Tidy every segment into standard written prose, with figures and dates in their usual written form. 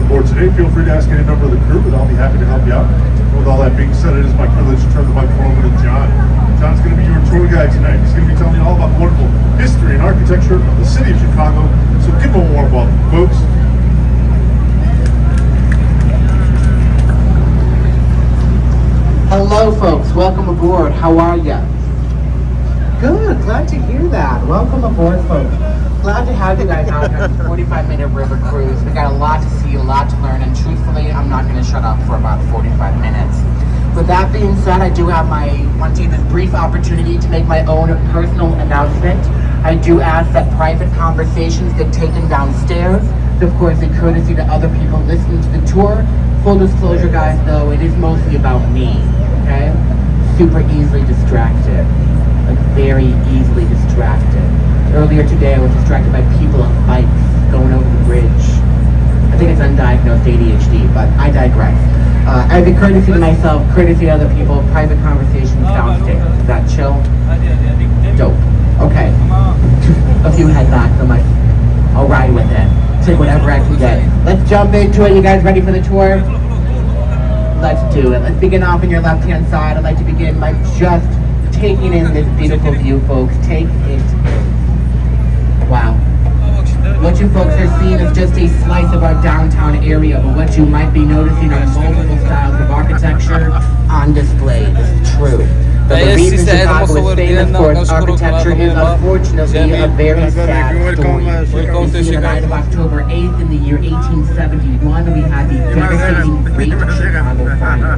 aboard today. Feel free to ask any member of the crew, but I'll be happy to help you out. With all that being said, it is my privilege to turn the microphone over to John. John's going to be your tour guide tonight. He's going to be telling you all about the wonderful history and architecture of the city of Chicago. So give him a warm welcome, folks. Hello, folks. Welcome aboard. How are ya? Good. Glad to hear that. Welcome aboard, folks. Glad to have you guys out on this 45-minute river cruise. We got a lot to see, a lot to learn, and truthfully, I'm not going to shut up for about 45 minutes. With that being said, I do have want to take this brief opportunity to make my own personal announcement. I do ask that private conversations get taken downstairs. Of course, a courtesy to other people listening to the tour. Full disclosure, guys, though, it is mostly about me, okay? Super easily distracted. Like, very easily distracted. Earlier today, I was distracted by people on bikes going over the bridge. I think it's undiagnosed ADHD, but I digress. As a courtesy to myself, courtesy to other people, private conversations downstairs. Is that chill? Dope. Okay. A few headbacks, I'm like, I'll ride with it. Take whatever I can get. Let's jump into it. You guys ready for the tour? Let's do it. Let's begin off on your left-hand side. I'd like to begin by just taking in this beautiful view, folks. Take it in. Wow. What you folks are seeing is just a slice of our downtown area, but what you might be noticing are multiple styles of architecture on display. This is true. But the reason Chicago is famous for its architecture is unfortunately a very sad story. You see, the night of October 8th in the year 1871, we had the devastating Great Chicago Fire.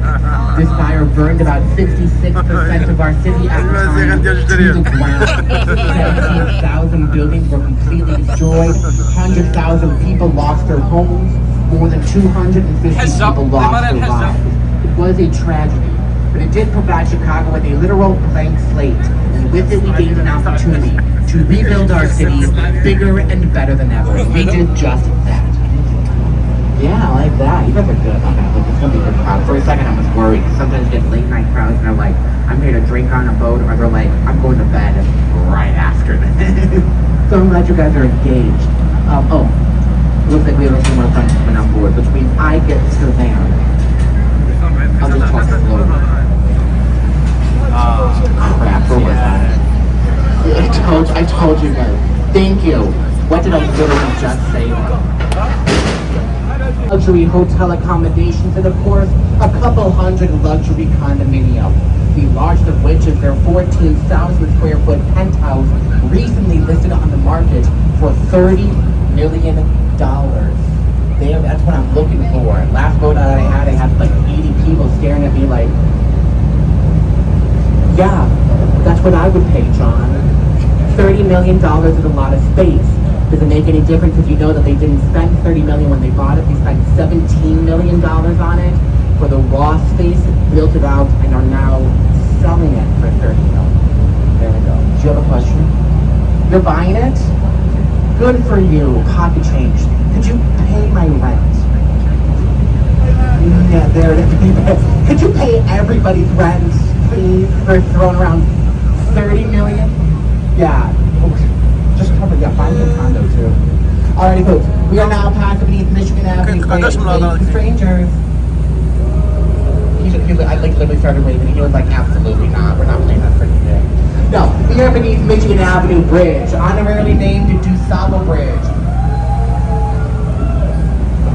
This fire burned about 66% of our city at the time to the ground. 17,000 buildings were completely destroyed. 100,000 people lost their homes. More than 250 people lost their lives. It was a tragedy. But it did provide Chicago with a literal blank slate, and with it we gained an opportunity to rebuild our city bigger and better than ever. We did just that. Yeah, I like that. You guys are good. Okay, look, it's gonna be a good crowd. For a second I was worried, because sometimes you get late night crowds and they're like, I'm here to drink on a boat, or they're like, I'm going to bed right after this. So I'm glad you guys are engaged. Looks like we have a few more friends coming on board, which means I get to land. I'll just talk slowly. Crap, where was that? I told you guys. Thank you. What did I literally just say? Luxury hotel accommodations, and of course, a couple hundred luxury condominiums. The largest of which is their 14,000 square foot penthouse, recently listed on the market for $30 million. Damn, that's what I'm looking for. Last boat I had like 80 people staring at me like, yeah, that's what I would pay, John. $30 million is a lot of space. Does it make any difference if you know that they didn't spend $30 million when they bought it? They spent $17 million on it for the raw space, built it out, and are now selling it for $30 million. There we go. Do you have a question? You're buying it? Good for you. Pocket change. Could you pay my rent? Yeah, there it is. Could you pay everybody's rent, please, for throwing around $30 million? Yeah. Just cover, yeah, find me a condo too. Alrighty, folks. We are now past beneath Michigan Avenue. Strangers. I literally started waving, and he was like, absolutely not. We're not playing that freaking game. No, we are beneath Michigan Avenue Bridge, honorarily named DuSable Bridge.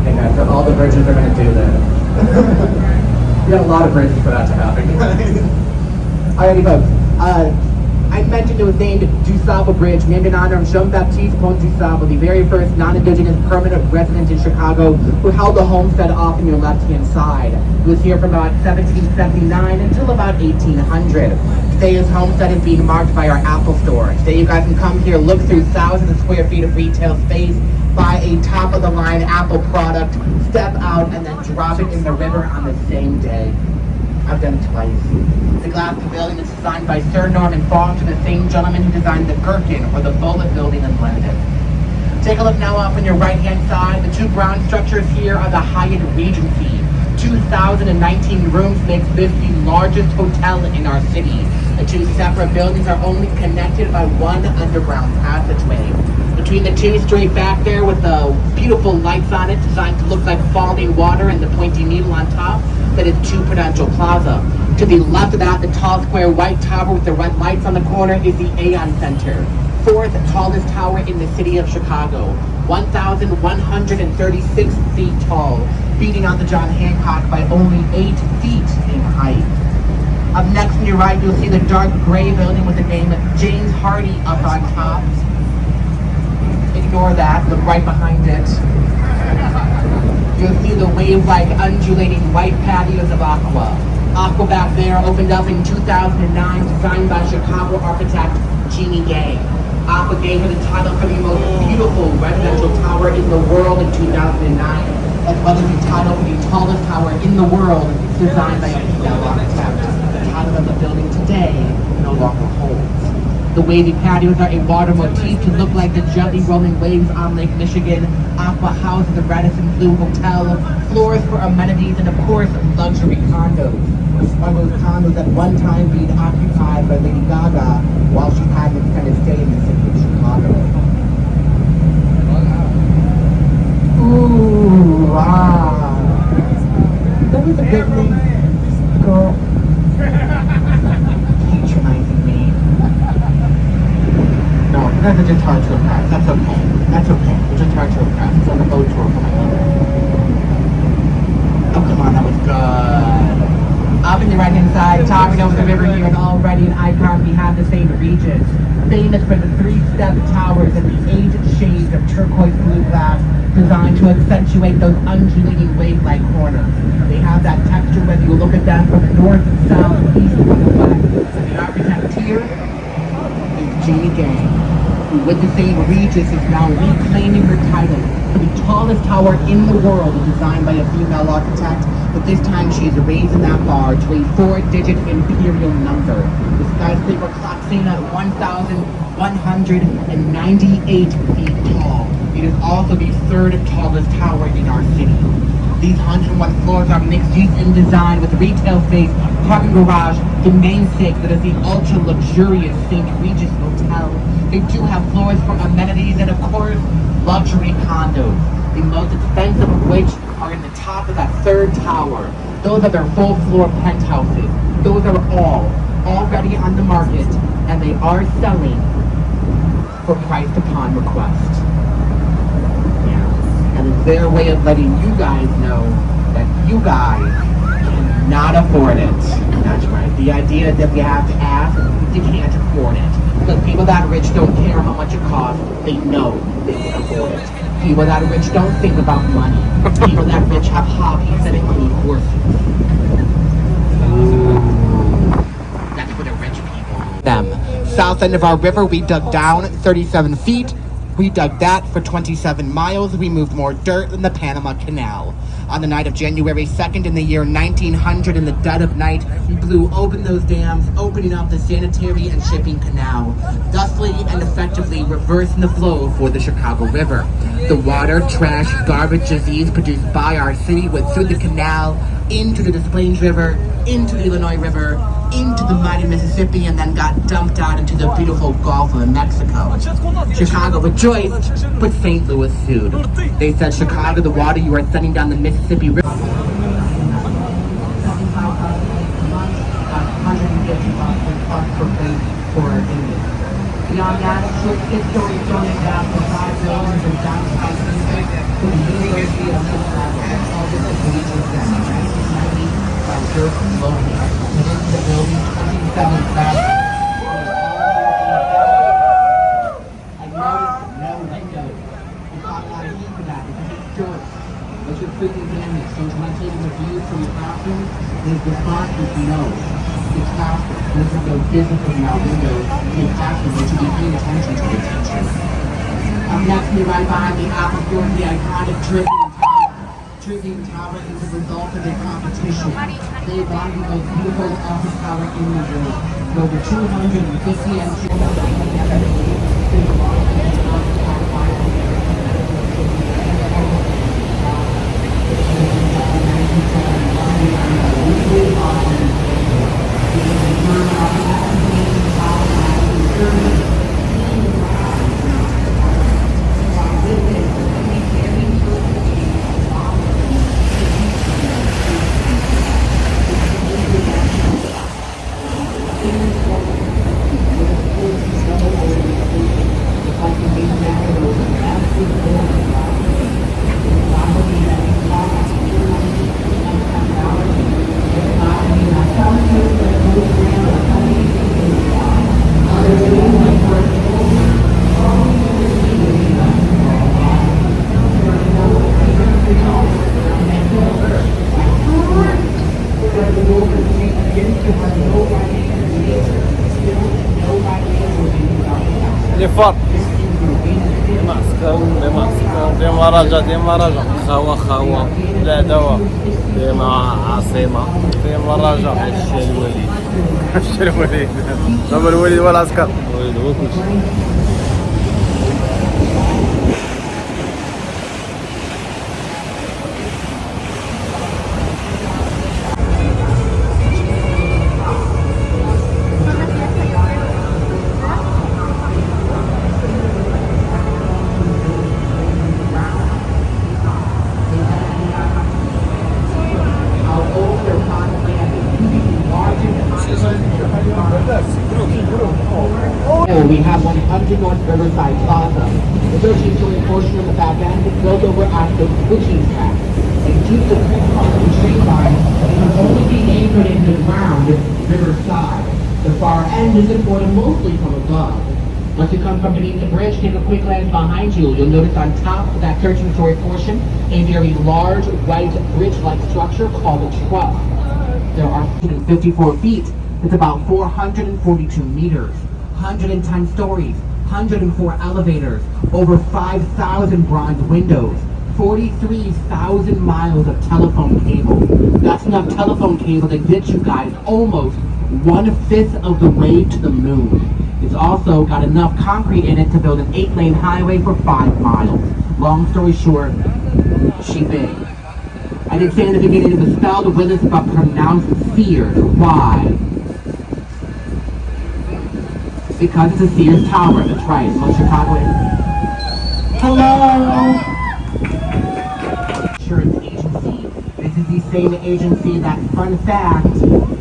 Okay, guys, so all the bridges are going to do this. We got a lot of bridges for that to happen. Alrighty, folks. I mentioned it was named DuSable Bridge, named in honor of Jean-Baptiste Pont DuSable, the very first non-indigenous permanent resident in Chicago who held the homestead off on your left-hand side. He was here from about 1779 until about 1800. Today his homestead is being marked by our Apple store. Today you guys can come here, look through thousands of square feet of retail space, buy a top-of-the-line Apple product, step out, and then drop it in the river on the same day. I've done it twice. The glass pavilion is designed by Sir Norman Foster, the same gentleman who designed the Gherkin or the Bullet building in London. Take a look now off on your right-hand side. The two ground structures here are the Hyatt Regency. 2,019 rooms makes this the largest hotel in our city. The two separate buildings are only connected by one underground passageway. Between the two, straight back there with the beautiful lights on it designed to look like falling water and the pointy needle on top, that is 2 Prudential Plaza. To the left of that, the tall square white tower with the red lights on the corner is the Aon Center, 4th tallest tower in the city of Chicago, 1,136 feet tall, beating out the John Hancock by only 8 feet in height. Up next on your right, you'll see the dark gray building with the name James Hardy up on top. Ignore that, look right behind it. You'll see the wave-like undulating white patios of Aqua. Aqua back there opened up in 2009, designed by Chicago architect Jeannie Gay. Aqua gave her the title for the most beautiful residential tower in the world in 2009, as well as the title for the tallest tower in the world, designed by a female architect. The title of the building today no longer holds. The wavy patios are a water motif to look like the gently rolling waves on Lake Michigan. Aqua houses the Radisson Blue Hotel, floors for amenities, and of course, luxury condos. One of those condos at one time being occupied by Lady Gaga while she had an extended stay in the city of Chicago. Ooh, wow. That was a good thing, girl. Patronizing me. No, that's just hard to impress. That's okay. That's okay. It's just hard to impress. It's on the boat tour for my mother. Oh, come on, that was good. Up in the right-hand side, towering over the river here, and already an icon, we have the St. Regis, famous for the 3-step towers and the 8 shades of turquoise blue glass designed to accentuate those undulating wave-like corners. They have that texture whether you look at them from the north, south, east, or the west. And the architect here is Jeannie Gay, who with the St. Regis is now reclaiming her title for the tallest tower in the world, designed by a female architect. But this time she is raising that bar to a 4-digit imperial number. The skyscraper clocks in at 1,198 feet tall. It is also the 3rd tallest tower in our city. These 101 floors are mixed use in design with retail space, parking garage, the namesake that is the ultra-luxurious St. Regis Hotel. They do have floors for amenities and, of course, luxury condos. The most expensive of which are in the top of that 3rd tower. Those are their full floor penthouses. Those are all already on the market, and they are selling for price upon request. Yeah, and it's their way of letting you guys know that you guys cannot afford it. That's right. The idea is that you have to ask, you can't afford it. Because people that rich don't care how much it costs. They know they can afford it. People that are rich don't think about money. People that are rich have hobbies that include horses. Ooh. That's for the rich people. Them. South end of our river, we dug down 37 feet. We dug that for 27 miles. We moved more dirt than the Panama Canal. On the night of January 2nd in the year 1900, in the dead of night, we blew open those dams, opening up the sanitary and shipping canal, thusly and effectively reversing the flow for the Chicago River. The water, trash, garbage, disease produced by our city went through the canal, into the Des Plaines River, into the Illinois River, into the mighty Mississippi, and then got dumped out into the beautiful Gulf of Mexico. Chicago rejoiced, but St. Louis sued. They said, Chicago, the water you are sending down the Mississippi River. Beyond that, short 6-story building down for 5 buildings in downtown Houston to the University of Chicago. All this is Regis Center, 1990 by Dirk Lohan. Went into the building, 27 steps. I noticed no windows. We caught a lot of heat for that because it's dirt. What's your freaking damage? Don't you want to take a view from your bathroom? His response was no. It's faster. This is no visible now windows. It's faster, but you be paying attention to the teacher. Up next, me right behind the apple store, the iconic Tribune Tower is a result of their competition. They want the most beautiful office tower in the world. Over 250 and لفر ديما راجع خوا لا دواء ديما عاصمة ديما راجع الوليد دابا الوليد هو العسكر الوليد هو كلشي We have 100 North Riverside Plaza. The 13-story portion of the back end is built over at the switching track. And due to the and train line, it can only be anchored in the ground riverside. The far end is supported mostly from above. Once you come from Mdina Bridge, take a quick glance behind you. You'll notice on top of that 13-story portion a very large white bridge-like structure called a truss. There are 54 feet. It's about 442 meters. 110 stories, 104 elevators, over 5,000 bronze windows, 43,000 miles of telephone cable. That's enough telephone cable to get you guys almost 1/5 of the way to the moon. It's also got enough concrete in it to build an 8-lane highway for 5 miles. Long story short, she big. I did say in the beginning it was spelled Willis but pronounced Sears. Why? Because it's a Sears Tower, that's right, most Chicago is. Hello! Insurance agency. This is the same agency that, fun fact,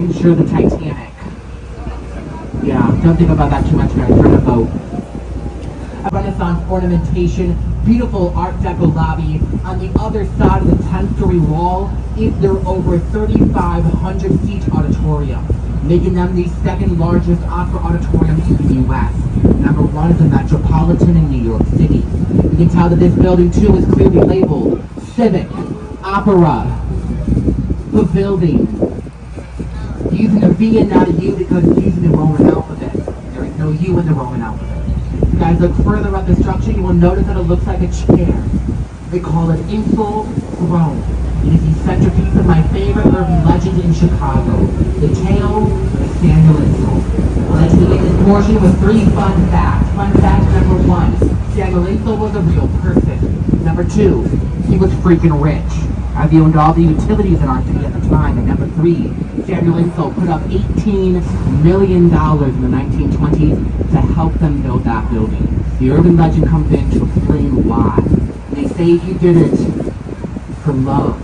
insured the Titanic. Yeah, don't think about that too much, guys, we're in a boat. A Renaissance ornamentation, beautiful Art Deco lobby. On the other side of the 10-story wall is their over 3,500-seat auditorium, making them the second largest opera auditorium in the U.S. Number 1 is the Metropolitan in New York City. You can tell that this building too is clearly labeled Civic Opera Pavilion. Using a V and not a U because it's using the Roman alphabet. There is no U in the Roman alphabet. If you guys look further up the structure, you will notice that it looks like a chair. They call it Insel Throne. It is the centerpiece of my favorite urban legend in Chicago, the tale of Samuel Insel. Let's begin this portion with 3 fun facts. Fun fact number 1, Samuel Insel was a real person. Number 2, he was freaking rich, as he owned all the utilities in our city at the time. And number 3, Samuel Insel put up $18 million in the 1920s to help them build that building. The urban legend comes in to explain why. They say he did it for love.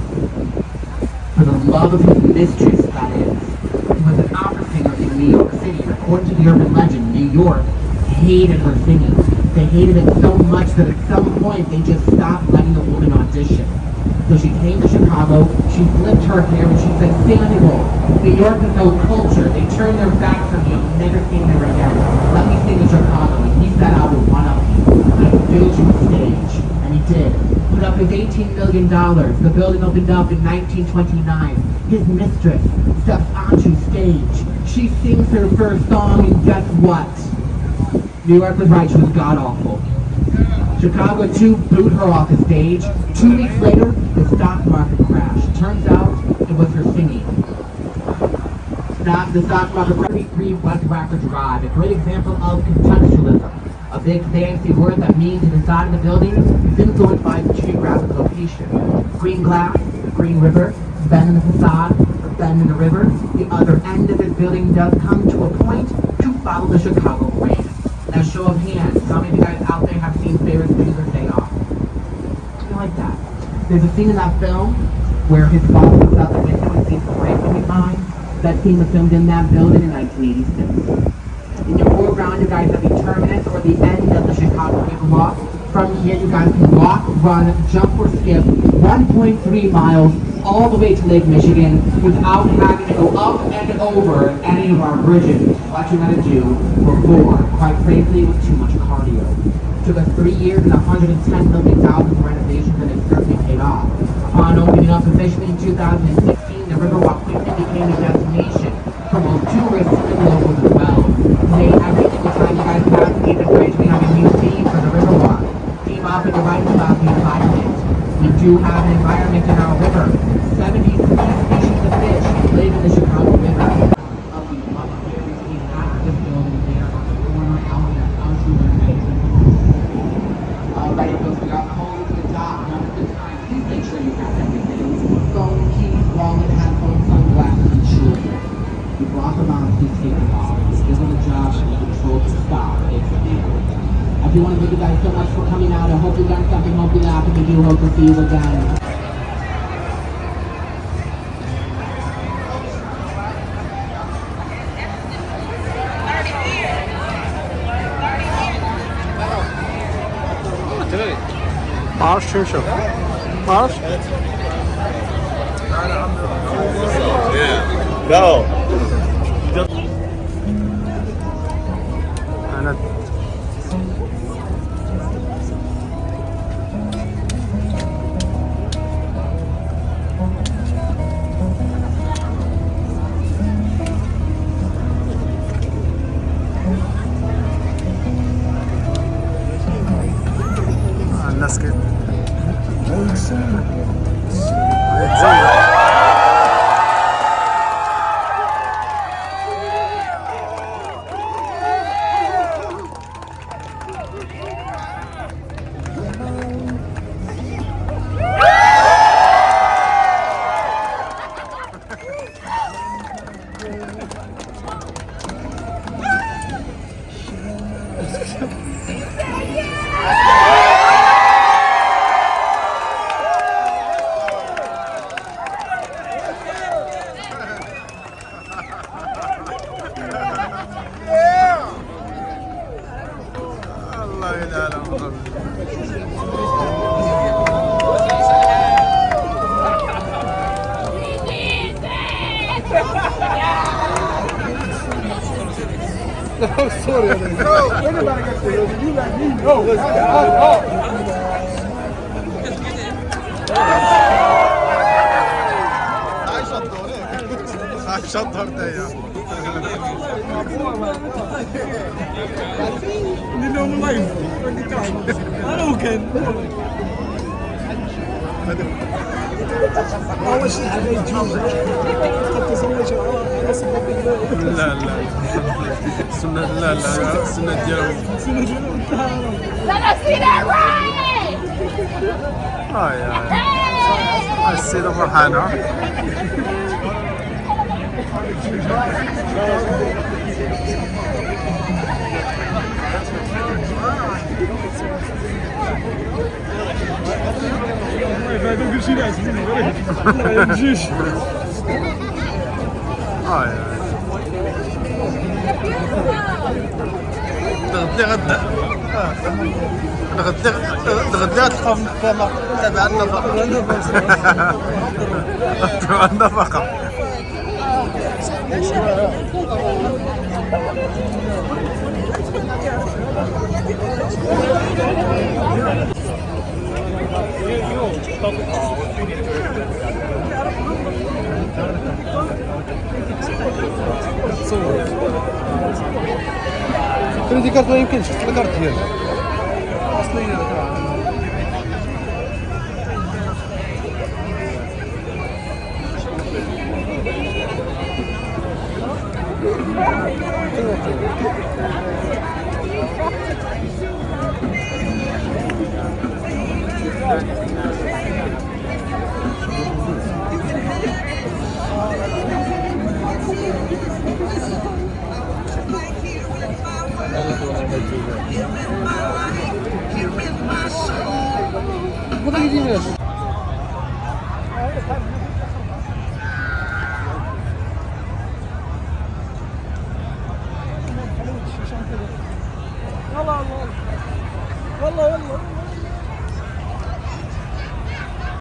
For the love of his mistress, that is. He was an opera singer in New York City. According to the urban legend, New York hated her singing. They hated it so much that at some point they just stopped letting the woman audition. So she came to Chicago, she flipped her hair, and she said, Samuel, New York has no culture. They turned their backs on me. I'll never sing there again. Let me sing in Chicago. And he said, I will one up you. I will build you a stage. And he did. Put up his $18 million. The building opened up in 1929. His mistress steps onto stage. She sings her first song, and guess what? New York was right, she was god-awful. Chicago, too, booed her off the stage. 2 weeks later, the stock market crashed. Turns out, it was her singing. The stock market crashed. 33 West Racker Drive, a great example of contextualism. A big fancy word that means inside of the building is influenced by the geographic location. Green glass, green river, bend in the facade, bend in the river. The other end of this building does come to a point to follow the Chicago brand. Now, show of hands, how many of you guys out there have seen Ferris Bueller's Day Off? I like that. There's a scene in that film where his boss looks out the window and sees the break from behind. That scene was filmed in that building in 1986. In your foreground, you guys have the terminus or the end of the Chicago Riverwalk. From here, you guys can walk, run, jump, or skip 1.3 miles all the way to Lake Michigan without having to go up and over any of our bridges. What you gotta do before, quite frankly, was too much cardio. It took us 3 years and $110 million for renovations, and it certainly paid off. Upon opening up officially in 2016, the Riverwalk quickly became a destination for most do have an environment in our river. 73 species of fish live in the Chicago River. Of the up here, we see half the building there on the corner out in the house you were making. Alright, folks, we got home to the dock. One at a time. Please make sure you have everything. Phone, keys, wallet, headphones, sunglasses, and shoes. You brought them on, please take them off. Give them a job and control to stop. It's illegal. I do want to thank you guys so much for coming out. I hope you learned something. Hope you laughed, and we do hope to see you again. معرفش فين شوف معرفش Go. انا الناس كده الله يدعم sorry. I shot her there. You know my life. I don't care. أول شيء عليه جوز. تتزوج لا لا سنة لا لا سنة جاوي سنة جاوي Let us see that right! يا السيدة فرحانة هذا كل شيء لازم ما يجيش غدا تلقى تبع النفقة تبع النفقة كل دي كارت ما يمكنش الكارت ديالها اصليه